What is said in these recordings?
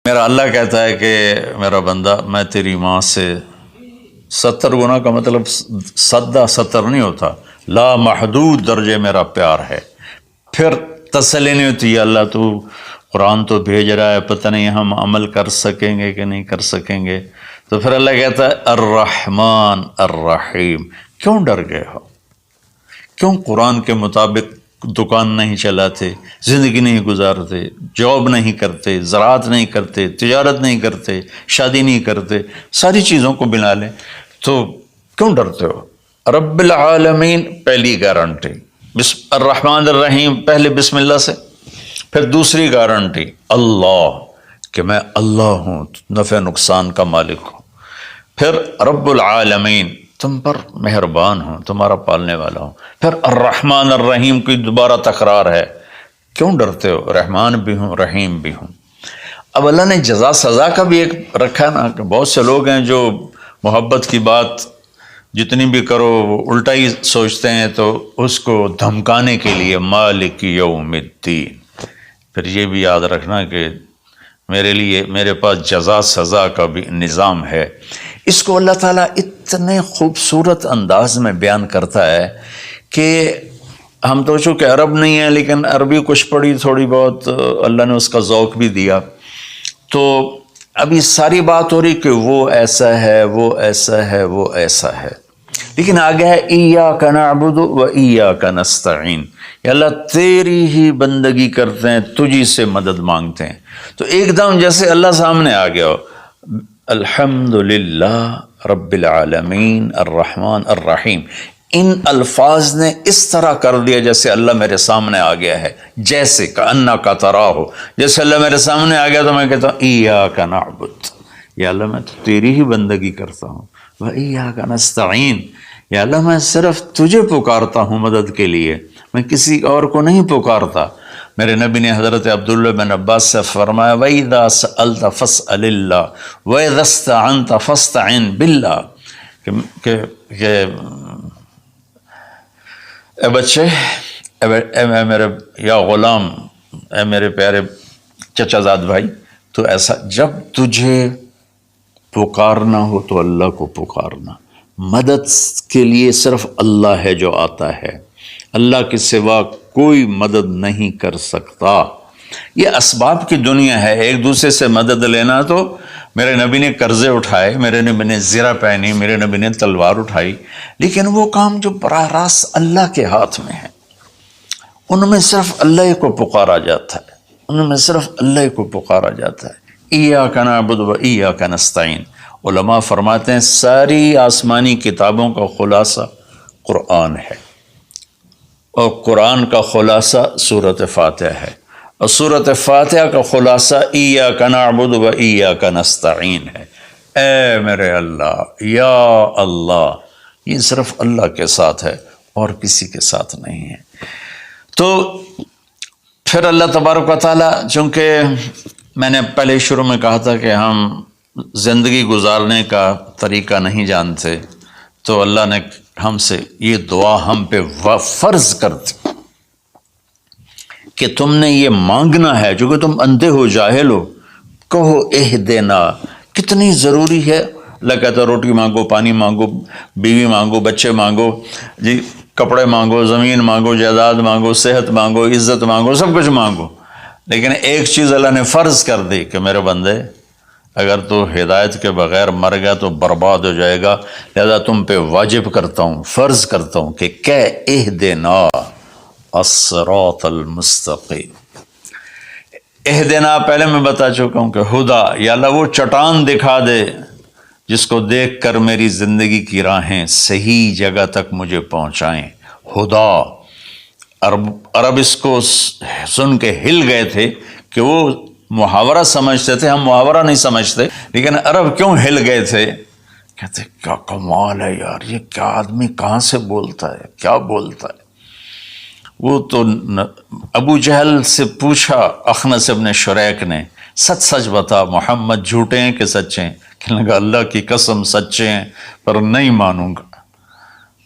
میرا اللہ کہتا ہے کہ میرا بندہ میں تیری ماں سے 70 گنا کا مطلب سدہ 70 نہیں ہوتا، لا محدود درجے میرا پیار ہے۔ پھر تسلی نہیں ہوتی، یا اللہ تو قرآن تو بھیج رہا ہے، پتہ نہیں ہم عمل کر سکیں گے کہ نہیں کر سکیں گے۔ تو پھر اللہ کہتا ہے الرحمن الرحیم، کیوں ڈر گئے ہو؟ کیوں قرآن کے مطابق دکان نہیں چلاتے، زندگی نہیں گزارتے، جاب نہیں کرتے، زراعت نہیں کرتے، تجارت نہیں کرتے، شادی نہیں کرتے، ساری چیزوں کو بنا لیں تو کیوں ڈرتے ہو؟ رب العالمین پہلی گارنٹی، الرحمن الرحیم پہلے بسم اللہ سے، پھر دوسری گارنٹی اللہ کہ میں اللہ ہوں، نفع نقصان کا مالک ہوں، پھر رب العالمین تم پر مہربان ہوں، تمہارا پالنے والا ہوں، پھر الرحمن الرحیم کی دوبارہ تکرار ہے۔ کیوں ڈرتے ہو؟ رحمان بھی ہوں رحیم بھی ہوں۔ اب اللہ نے جزا سزا کا بھی ایک رکھا نا، کہ بہت سے لوگ ہیں جو محبت کی بات جتنی بھی کرو وہ الٹا ہی سوچتے ہیں، تو اس کو دھمکانے کے لیے مالک یوم الدین۔ پھر یہ بھی یاد رکھنا کہ میرے پاس جزا سزا کا بھی نظام ہے۔ اس کو اللہ تعالیٰ اتنے خوبصورت انداز میں بیان کرتا ہے کہ ہم تو چونکہ عرب نہیں ہیں، لیکن عربی کچھ پڑھی تھوڑی بہت، اللہ نے اس کا ذوق بھی دیا، تو ابھی ساری بات ہو رہی کہ وہ ایسا ہے، وہ ایسا ہے، وہ ایسا ہے، لیکن آگے ہے ایاک نعبد و ایاک نستعین، یا اللہ تیری ہی بندگی کرتے ہیں، تجھی سے مدد مانگتے ہیں۔ تو ایک دم جیسے اللہ سامنے آ گیا ہو، الحمدللہ رب العالمین الرحمن الرحیم، ان الفاظ نے اس طرح کر دیا جیسے اللہ میرے سامنے آ گیا ہے، جیسے کأنک تراہ، جیسے اللہ میرے سامنے آ گیا تو میں کہتا ہوں ایاک نعبد، یا اللہ میں تیری ہی بندگی کرتا ہوں، و ایاک نستعین، یا اللہ میں صرف تجھے پکارتا ہوں مدد کے لیے، میں کسی اور کو نہیں پکارتا۔ میرے نبی نے حضرت عبداللہ بن عباس سے فرمایا وَإِذَا سَأَلْتَ فَاسْأَلِ اللَّهِ وَإِذَا اسْتَعَنْتَ فَاسْتَعِنْ بِاللَّهِ کہ اے بچے، اے میرے یا غلام، اے میرے پیارے چچا زاد بھائی، تو ایسا جب تجھے پکارنا ہو تو اللہ کو پکارنا، مدد کے لیے صرف اللہ ہے جو آتا ہے، اللہ کے سوا کوئی مدد نہیں کر سکتا۔ یہ اسباب کی دنیا ہے، ایک دوسرے سے مدد لینا، تو میرے نبی نے قرضے اٹھائے، میرے نبی نے زرہ پہنی، میرے نبی نے تلوار اٹھائی، لیکن وہ کام جو براہ راست اللہ کے ہاتھ میں ہے ان میں صرف اللہ کو پکارا جاتا ہے، ان میں صرف اللہ کو پکارا جاتا ہے۔ ایاک نعبد و ایاک نستعین، علماء فرماتے ہیں ساری آسمانی کتابوں کا خلاصہ قرآن ہے، اور قرآن کا خلاصہ سورۃ فاتحہ ہے، اور سورۃ فاتحہ کا خلاصہ ایاک نعبد و ایاک نستعین ہے۔ اے میرے اللہ، یا اللہ، یہ صرف اللہ کے ساتھ ہے اور کسی کے ساتھ نہیں ہے۔ تو پھر اللہ تبارک و تعالیٰ، چونکہ میں نے پہلے شروع میں کہا تھا کہ ہم زندگی گزارنے کا طریقہ نہیں جانتے، تو اللہ نے ہم سے یہ دعا ہم پہ فرض کر دی کہ تم نے یہ مانگنا ہے، جو کہ تم اندھے ہو جاہل ہو، کہو اہدنا۔ کتنی ضروری ہے، اللہ کہتا ہے روٹی مانگو، پانی مانگو، بیوی مانگو، بچے مانگو، جی کپڑے مانگو، زمین مانگو، جائیداد مانگو، صحت مانگو، عزت مانگو، سب کچھ مانگو، لیکن ایک چیز اللہ نے فرض کر دی کہ میرے بندے اگر تو ہدایت کے بغیر مر گیا تو برباد ہو جائے گا، لہذا تم پہ واجب کرتا ہوں، فرض کرتا ہوں کہ اہدنا الصراط المستقیم۔ اہدنا پہلے میں بتا چکا ہوں کہ خدا، یا اللہ وہ چٹان دکھا دے جس کو دیکھ کر میری زندگی کی راہیں صحیح جگہ تک مجھے پہنچائیں۔ خدا، عرب اس کو سن کے ہل گئے تھے کہ وہ محاورہ سمجھتے تھے، ہم محاورہ نہیں سمجھتے، لیکن عرب کیوں ہل گئے تھے؟ کہتے کیا کمال ہے یار، یہ کیا آدمی کہاں سے بولتا ہے، کیا بولتا ہے۔ وہ تو ابو جہل سے پوچھا اخنس ابن شریک نے، سچ سچ بتا محمد جھوٹے ہیں کہ سچے ہیں؟ کہنے لگا اللہ کی قسم سچے ہیں، پر نہیں مانوں گا،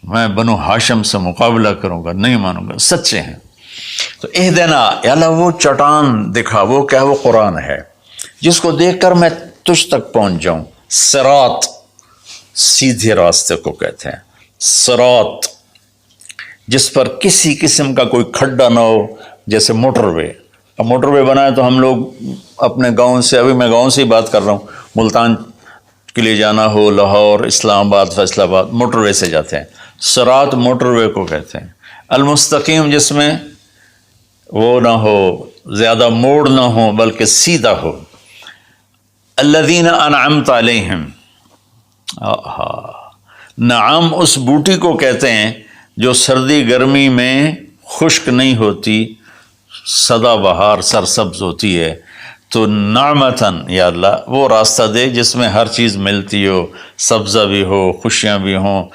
میں بنو ہاشم سے مقابلہ کروں گا، نہیں مانوں گا، سچے ہیں۔ تو اہدنا، یا اللہ وہ چٹان دکھا، وہ کیا، وہ قرآن ہے۔ جس کو دیکھ کر میں تجھ تک پہنچ جاؤں. صراط سیدھے راستے کو کہتے ہیں. صراط جس پر کسی قسم کا کوئی کھڈا نہ ہو، جیسے موٹر وے. اب موٹر وے بنائے تو ہم لوگ اپنے گاؤں سے، ابھی میں گاؤں سے ہی بات کر رہا ہوں، ملتان کے لیے جانا ہو، لاہور، اسلام آباد، فیصل آباد، موٹر وے سے جاتے ہیں. صراط موٹر وے کو کہتے ہیں. المستقیم جس میں وہ نہ ہو، زیادہ موڑ نہ ہو بلکہ سیدھا ہو. الذین انعمت علیہم، نعام اس بوٹی کو کہتے ہیں جو سردی گرمی میں خشک نہیں ہوتی، سدا بہار سرسبز ہوتی ہے. تو نعمتاً یا اللہ وہ راستہ دے جس میں ہر چیز ملتی ہو، سبزہ بھی ہو، خوشیاں بھی ہوں،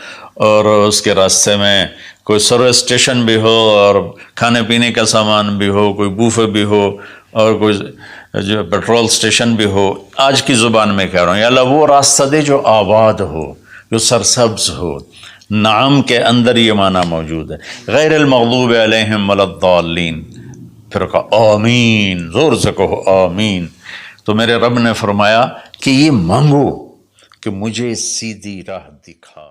اور اس کے راستے میں کوئی سروس اسٹیشن بھی ہو، اور کھانے پینے کا سامان بھی ہو، کوئی بوفے بھی ہو، اور کوئی جو پیٹرول اسٹیشن بھی ہو. آج کی زبان میں کہہ رہا ہوں، یا اللہ وہ راستہ دے جو آباد ہو، جو سرسبز ہو. نعم کے اندر یہ معنی موجود ہے. غیر المغضوب علیہم ولا الضالین. پھر کہا آمین، زور سے کہو آمین. تو میرے رب نے فرمایا کہ یہ مانگو کہ مجھے سیدھی راہ دکھا.